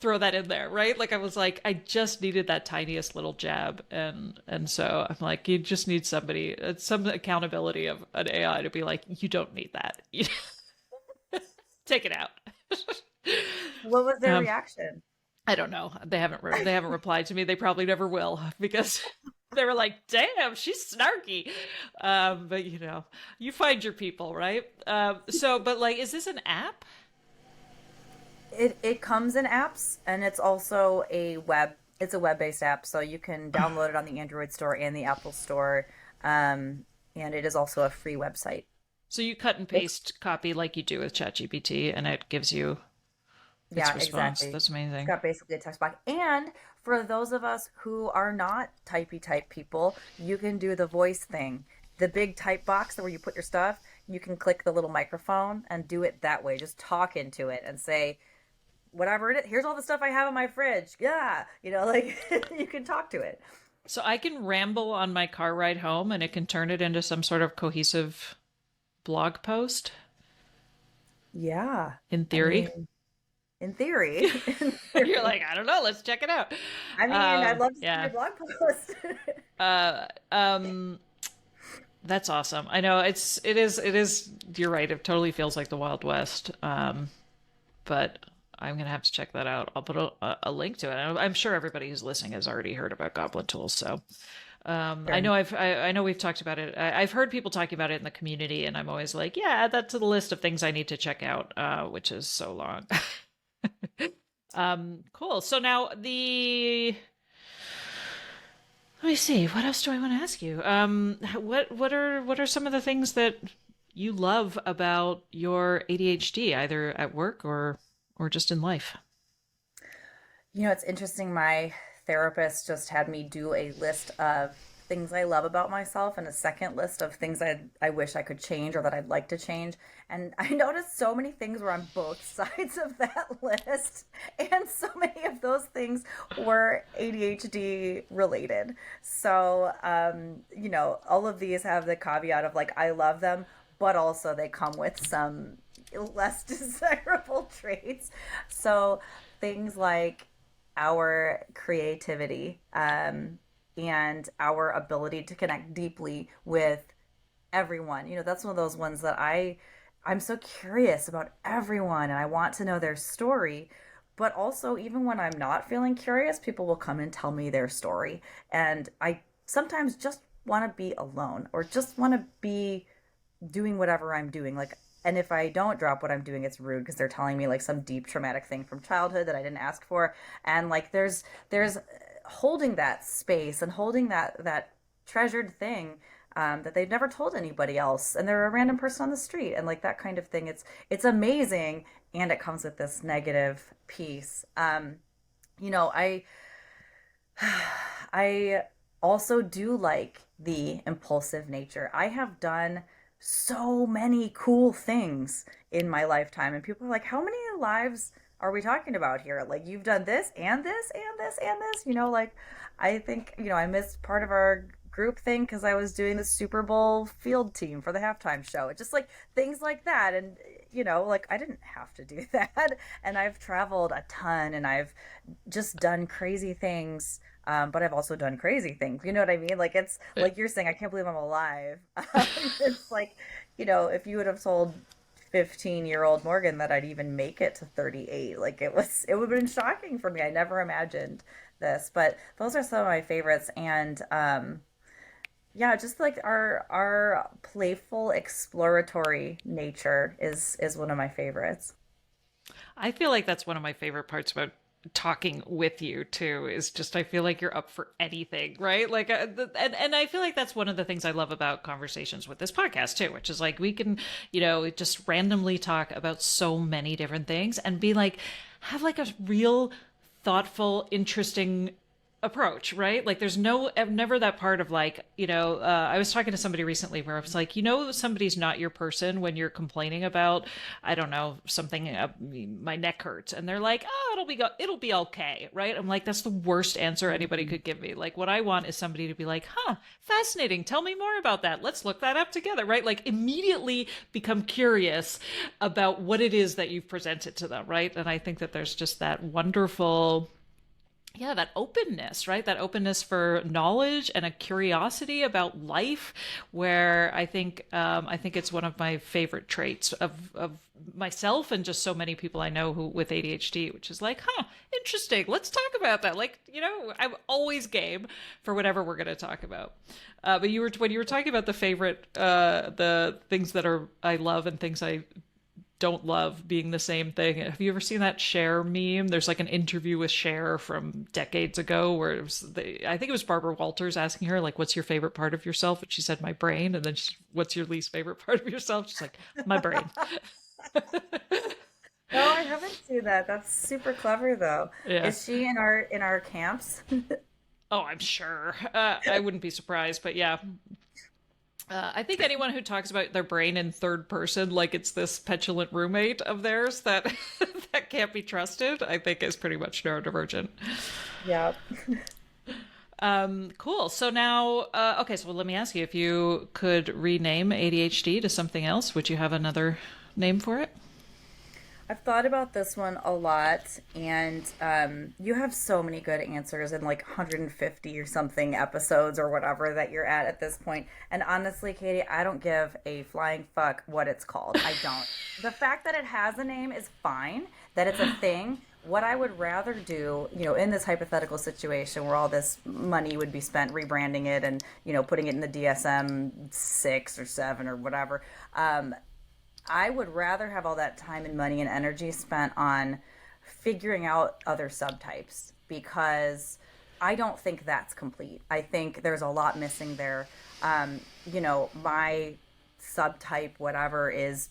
throw that in there, right? Like I was like, I just needed that tiniest little jab, and so I'm like, you just need somebody, some accountability of an AI to be like, you don't need that. Take it out. What was their um, reaction? I don't know. They haven't replied to me. They probably never will because they were like, "Damn, she's snarky." But you find your people, right? But like, is this an app? It comes in apps, and it's also it's a web-based app, so you can download it on the Android store and the Apple store. And it is also a free website. So you cut and It's paste copy like you do with ChatGPT, and it gives you its Yeah, response. exactly. That's It's amazing. got basically a text box. And for those of us who are not typey type people, you can do the voice thing. The big type box where you put your stuff, you can click the little microphone and do it that way. Just talk into it and say, whatever it is, here's all the stuff I have in my fridge. Yeah. Like you can talk to it. So I can ramble on my car ride home, and it can turn it into some sort of cohesive blog post. Yeah. In I theory, mean, in theory, in you're theory. like, I don't know. Let's check it out. I mean, I'd love to see Yeah. your blog post. Uh, um, That's awesome. I know it is. You're right. It totally feels like the Wild West. But I'm gonna have to check that out. I'll put a link to it. I'm sure everybody who's listening has already heard about Goblin Tools. So I Sure. know I know we've talked about it. I've heard people talking about it in the community, and I'm always like, yeah, add that to the list of things I need to check out, which is so long. Cool. So now let me see. What else do I want to ask you? What are some of the things that you love about your ADHD, either at work or just in life? It's interesting. My therapist just had me do a list of things I love about myself and a second list of things I wish I could change or that I'd like to change. And I noticed so many things were on both sides of that list. And so many of those things were ADHD related. So, all of these have the caveat of like, I love them, but also they come with some less desirable traits. So, things like our creativity, and our ability to connect deeply with everyone. That's one of those ones that I'm so curious about everyone and I want to know their story. But also, even when I'm not feeling curious, people will come and tell me their story. And I sometimes just want to be alone or just want to be doing whatever I'm doing. Like, and if I don't drop what I'm doing, it's rude because they're telling me like some deep traumatic thing from childhood that I didn't ask for. And like there's holding that space and holding that treasured thing that they've never told anybody else, and they're a random person on the street, and like that kind of thing. It's amazing, and it comes with this negative piece. You know, I also do like the impulsive nature. I have done so many cool things in my lifetime, and people are like, "How many lives are we talking about here? Like, you've done this and this and this and this." You know, like I think, I missed part of our group thing because I was doing the Super Bowl field team for the halftime show. It's just like things like that. And, like I didn't have to do that. And I've traveled a ton and I've just done crazy things. But I've also done crazy things. You know what I mean? Like it's like you're saying, I can't believe I'm alive. It's like, if you would have told 15-year-old Morgan that I'd even make it to 38, like it would have been shocking for me. I never imagined this, but those are some of my favorites. And yeah, just like our playful exploratory nature is one of my favorites. I feel like that's one of my favorite parts about talking with you too, is just I feel like you're up for anything, right? Like and I feel like that's one of the things I love about conversations with this podcast too, which is like we can, just randomly talk about so many different things and be like, have like a real thoughtful, interesting approach, right? Like there's never that part of like, I was talking to somebody recently where I was like, somebody's not your person when you're complaining about, I don't know, something, my neck hurts, and they're like, oh, it'll be okay, right? I'm like, that's the worst answer anybody could give me. Like what I want is somebody to be like, huh, fascinating, tell me more about that, let's look that up together, right? Like immediately become curious about what it is that you've presented to them, right? And I think that there's just that wonderful, yeah, that openness, right? That openness for knowledge and a curiosity about life, where I think it's one of my favorite traits of myself and just so many people I know who with ADHD, which is like, huh, interesting. Let's talk about that. Like, I'm always game for whatever we're going to talk about. But when you were talking about the things that I love and things I don't love being the same thing. Have you ever seen that Cher meme? There's like an interview with Cher from decades ago where I think it was Barbara Walters asking her like, what's your favorite part of yourself? And she said, my brain. And then what's your least favorite part of yourself? She's like, my brain. No, I haven't seen that. That's super clever though. Yeah. Is she in our camps? Oh, I'm sure. I wouldn't be surprised, but yeah. I think anyone who talks about their brain in third person, like it's this petulant roommate of theirs that that can't be trusted, I think is pretty much neurodivergent. Yeah. Cool. So now, okay, so let me ask you, if you could rename ADHD to something else, would you have another name for it? I've thought about this one a lot, and you have so many good answers in like 150 or something episodes or whatever that you're at this point. And honestly, Katie, I don't give a flying fuck what it's called. I don't. The fact that it has a name is fine, that it's a thing. What I would rather do, in this hypothetical situation where all this money would be spent rebranding it and, putting it in the DSM 6 or 7 or whatever, I would rather have all that time and money and energy spent on figuring out other subtypes, because I don't think that's complete. I think there's a lot missing there. My subtype, whatever, is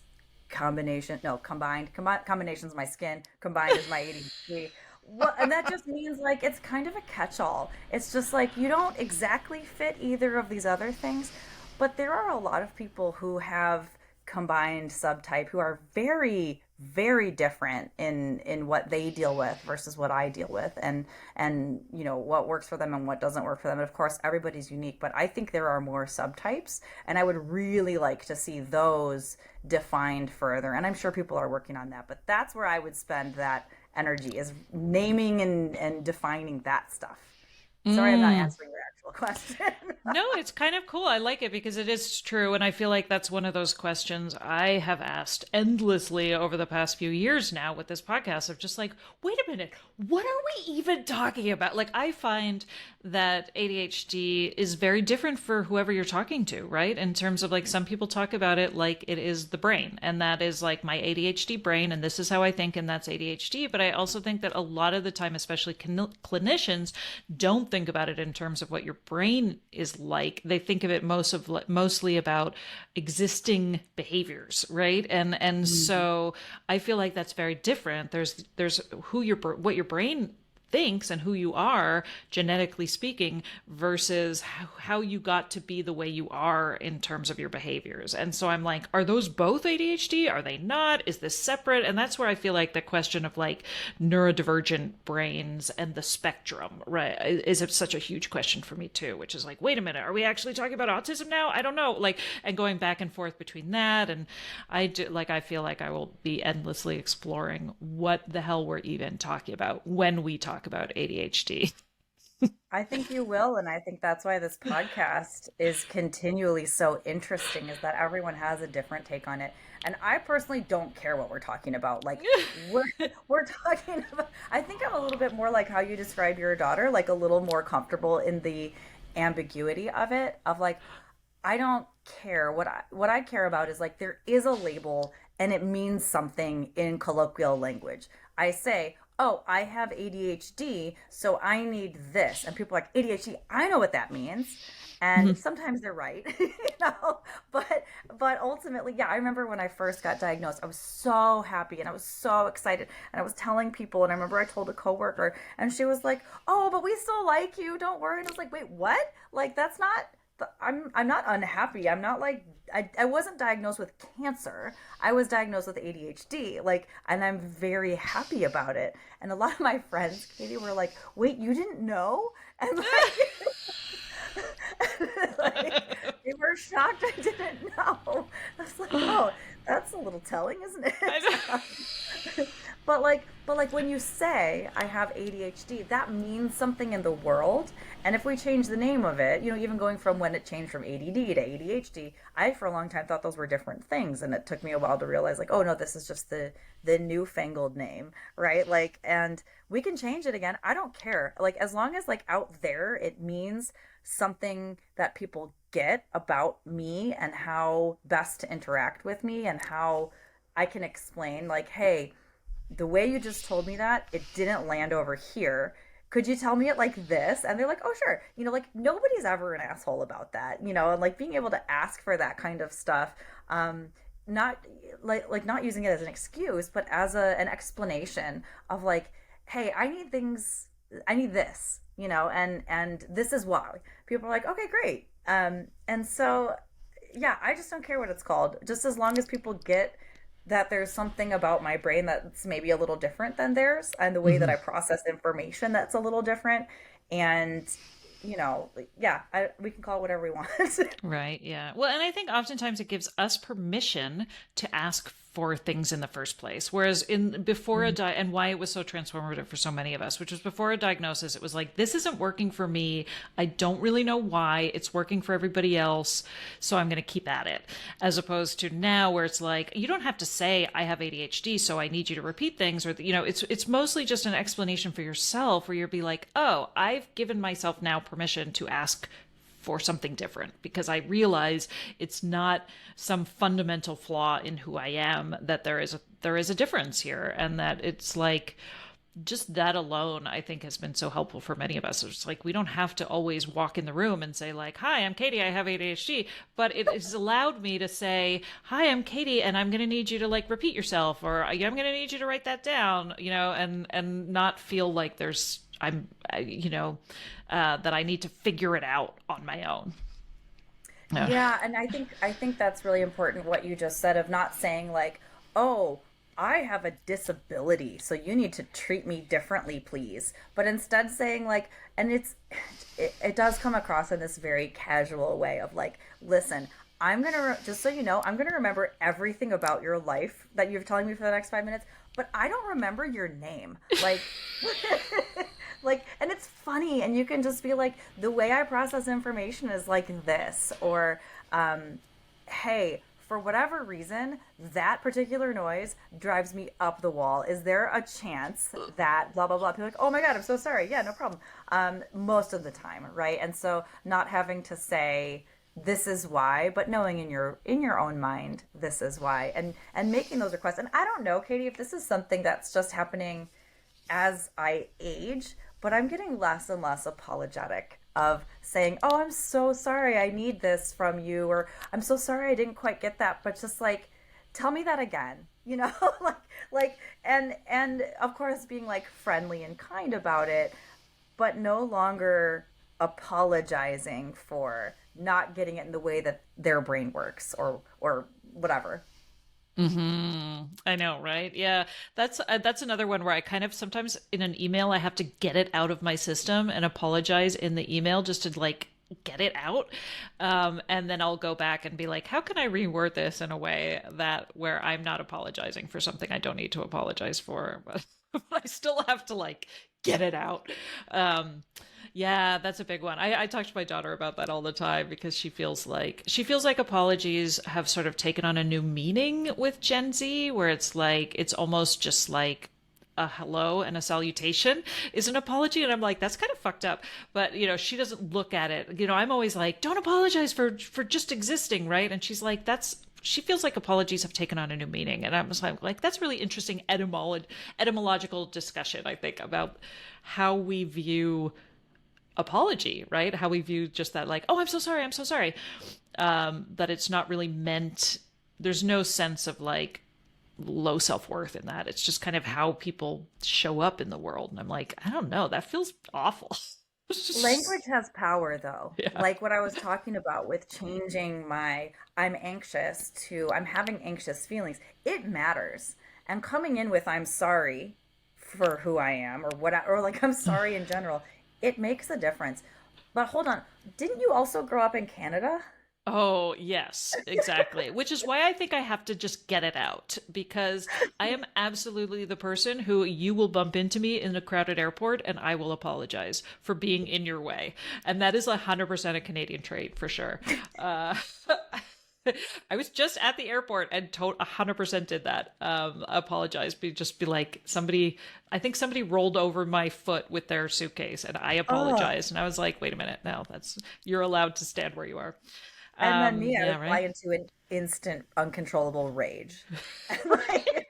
combination's my skin, combined is my ADHD. Well, and that just means like it's kind of a catch-all. It's just like you don't exactly fit either of these other things, but there are a lot of people who have combined subtype who are very, very different in what they deal with versus what I deal with, and what works for them and what doesn't work for them. And of course everybody's unique, but I think there are more subtypes, and I would really like to see those defined further, and I'm sure people are working on that. But that's where I would spend that energy, is naming and defining that stuff. Sorry, I'm not answering your actual question. No, it's kind of cool. I like it because it is true. And I feel like that's one of those questions I have asked endlessly over the past few years now with this podcast of just like, wait a minute, what are we even talking about? Like, I find that ADHD is very different for whoever you're talking to, right? In terms of like, some people talk about it like it is the brain, and that is like my ADHD brain, and this is how I think, and that's ADHD. But I also think that a lot of the time, especially clinicians, don't think about it in terms of what your brain is like. They think of it mostly about existing behaviors, right? And so I feel like that's very different. There's what your brain thinks and who you are genetically speaking versus how you got to be the way you are in terms of your behaviors. And so I'm like, are those both ADHD? Are they not? Is this separate? And that's where I feel like the question of like neurodivergent brains and the spectrum, right, is such a huge question for me too, which is like, wait a minute, are we actually talking about autism now? I don't know. Like, and going back and forth between that, and I feel like I will be endlessly exploring what the hell we're even talking about when we talk about ADHD. I think you will, and I think that's why this podcast is continually so interesting, is that everyone has a different take on it. And I personally don't care what we're talking about. Like we're we're talking about, I think I'm a little bit more like how you describe your daughter, like a little more comfortable in the ambiguity of it, of like, I don't care. What I care about is like, there is a label and it means something in colloquial language. I say, oh, I have ADHD, so I need this. And people are like, ADHD, I know what that means. And sometimes they're right, but ultimately, yeah, I remember when I first got diagnosed, I was so happy and I was so excited, and I was telling people, and I remember I told a coworker, and she was like, "Oh, but we still like you, don't worry." And I was like, "Wait, what? Like, that's not I'm not unhappy. I'm not like, I wasn't diagnosed with cancer. I was diagnosed with ADHD. Like, and I'm very happy about it." And a lot of my friends, Katie, were like, "Wait, you didn't know?" And like they were shocked I didn't know. I was like, "Oh, that's a little telling, isn't it?" But like when you say I have ADHD, that means something in the world. And if we change the name of it, even going from when it changed from ADD to ADHD, I for a long time thought those were different things, and it took me a while to realize, like, oh no, this is just the newfangled name, right? Like, and we can change it again. I don't care. Like, as long as like out there it means something that people get about me and how best to interact with me, and how I can explain, like, hey, the way you just told me that, it didn't land over here. Could you tell me it like this? And they're like, oh, sure. Like, nobody's ever an asshole about that, and like being able to ask for that kind of stuff, not like not using it as an excuse, but as an explanation of like, hey, I need things, I need this, and this is why. People are like, okay, great. And so, yeah, I just don't care what it's called, just as long as people get that there's something about my brain that's maybe a little different than theirs, and the way that I process information that's a little different. And, yeah, we can call it whatever we want. Right. Yeah. Well, and I think oftentimes it gives us permission to ask for things in the first place. Whereas before and why it was so transformative for so many of us, which was before a diagnosis, it was like, this isn't working for me. I don't really know why. It's working for everybody else, so I'm going to keep at it. As opposed to now, where it's like, you don't have to say I have ADHD, so I need you to repeat things, or it's mostly just an explanation for yourself, where you'll be like, oh, I've given myself now permission to ask for something different, because I realize it's not some fundamental flaw in who I am, that there is a difference here, and that it's like, just that alone, I think, has been so helpful for many of us. It's like, we don't have to always walk in the room and say like, hi, I'm Katie, I have ADHD, but it has allowed me to say, hi, I'm Katie, and I'm going to need you to like repeat yourself, or I'm going to need you to write that down, and not feel like that I need to figure it out on my own. Yeah, and I think that's really important, what you just said, of not saying like, oh, I have a disability, so you need to treat me differently, please. But instead saying like, and it does come across in this very casual way of like, listen, just so you know, I'm gonna remember everything about your life that you're telling me for the next 5 minutes, but I don't remember your name. Like, Like, and it's funny, and you can just be like, the way I process information is like this, or, um, hey, for whatever reason, that particular noise drives me up the wall. Is there a chance that blah blah blah? People are like, oh my God, I'm so sorry. Yeah, no problem. Most of the time, right? And so not having to say this is why, but knowing in your own mind this is why, and making those requests. And I don't know, Katie, if this is something that's just happening as I age, but I'm getting less and less apologetic of saying, "Oh, I'm so sorry, I need this from you," or "I'm so sorry, I didn't quite get that," but just like, tell me that again, like, and of course being like friendly and kind about it, but no longer apologizing for not getting it in the way that their brain works, or whatever. I know, right? Yeah, that's another one where I kind of sometimes in an email I have to get it out of my system and apologize in the email just to like get it out, and then I'll go back and be like, how can I reword this in a way that where I'm not apologizing for something I don't need to apologize for, but I still have to like get it out. Um, yeah, that's a big one. I talk to my daughter about that all the time because she feels like apologies have sort of taken on a new meaning with Gen Z, where it's like it's almost just like a hello and a salutation is an apology, and I'm like, that's kind of fucked up. But she doesn't look at it. I'm always like, don't apologize for just existing, right? And she's like, that's she feels like apologies have taken on a new meaning, and I'm just like, that's really interesting etymological discussion, I think, about how we view apology, right? How we view just that, like, oh, I'm so sorry, I'm so sorry. That it's not really meant, there's no sense of like low self-worth in that. It's just kind of how people show up in the world. And I'm like, I don't know, that feels awful. It's just, Language has power, though. yeah. Like what I was talking about with changing my "I'm anxious" to "I'm having anxious feelings." It matters. And coming in with "I'm sorry" for who I am, or what, or like "I'm sorry" in general, it makes a difference. But hold on, didn't you also grow up in Canada? Oh, yes, exactly. Which is why I think I have to just get it out, because I am absolutely the person who you will bump into me in a crowded airport and I will apologize for being in your way. And that is 100% a Canadian trait for sure. Uh, I was just at the airport and 100% did that. Apologize, just be like, I think somebody rolled over my foot with their suitcase and I Oh, apologized. And I was like, wait a minute, no, you're allowed to stand where you are. and then me, I Yeah, would fly right. into an instant uncontrollable rage. And like,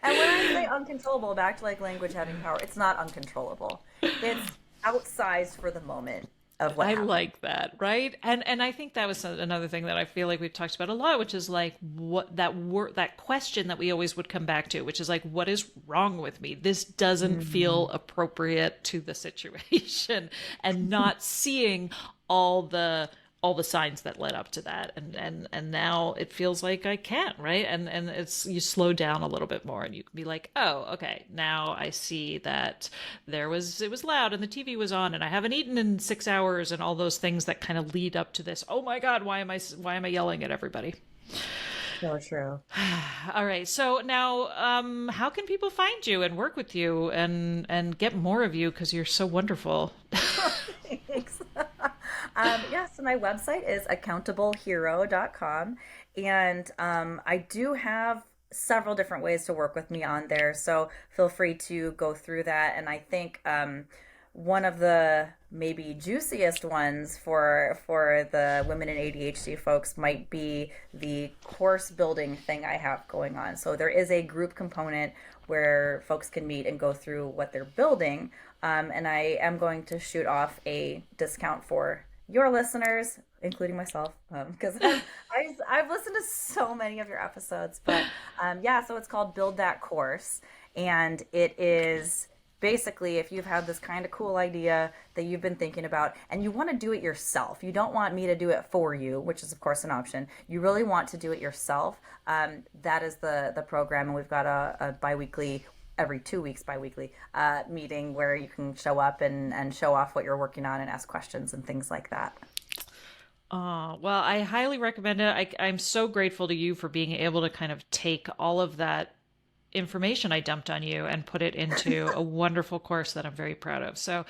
and when I say uncontrollable, back to like language having power, it's not uncontrollable. It's outsized for the moment of what I happened. like that, right? And I think that was another thing that I feel like we've talked about a lot, which is like what that question that we always would come back to, which is like, what is wrong with me? This doesn't feel Mhm. appropriate to the situation, and not seeing all the all the signs that led up to that, and now it feels like I can't, right? And it's, you slow down a little bit more and you can be like, oh, okay, now I see that it was loud and the TV was on and I haven't eaten in 6 hours, and all those things that kind of lead up to this, oh my god, why am I yelling at everybody? So true. All right, so now how can people find you and work with you and get more of you, because you're so wonderful? Thanks. Yeah, so my website is AccountableHero.com. And I do have several different ways to work with me on there. So feel free to go through that. And I think one of the maybe juiciest ones for the women in ADHD folks might be the course building thing I have going on. So there is a group component where folks can meet and go through what they're building. And I am going to shoot off a discount for your listeners, including myself, because I've listened to so many of your episodes. But yeah, so it's called Build That Course, and it is basically, if you've had this kind of cool idea that you've been thinking about and you want to do it yourself, you don't want me to do it for you, which is of course an option. You really want to do it yourself. That is the program, and we've got a biweekly, every 2 weeks biweekly meeting where you can show up and show off what you're working on and ask questions and things like that. Oh, well, I highly recommend it. I'm so grateful to you for being able to kind of take all of that information I dumped on you and put it into a wonderful course that I'm very proud of. So,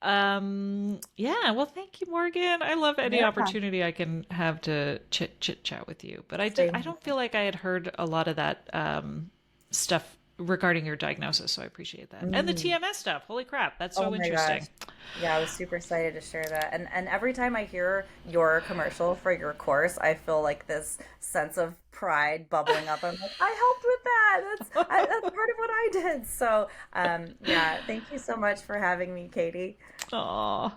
yeah, well, thank you, Morgan. I love any Yeah, opportunity I can have to chit chat with you. But I same. don't feel like I had heard a lot of that stuff regarding your diagnosis, so I appreciate that. And the Mm. TMS stuff. Holy crap, that's Oh so my gosh. interesting. Yeah, I was super excited to share that. And every time I hear your commercial for your course, I feel like this sense of pride bubbling up. I'm like, I helped with that. That's part of what I did. So, yeah, thank you so much for having me, Katie. Aw.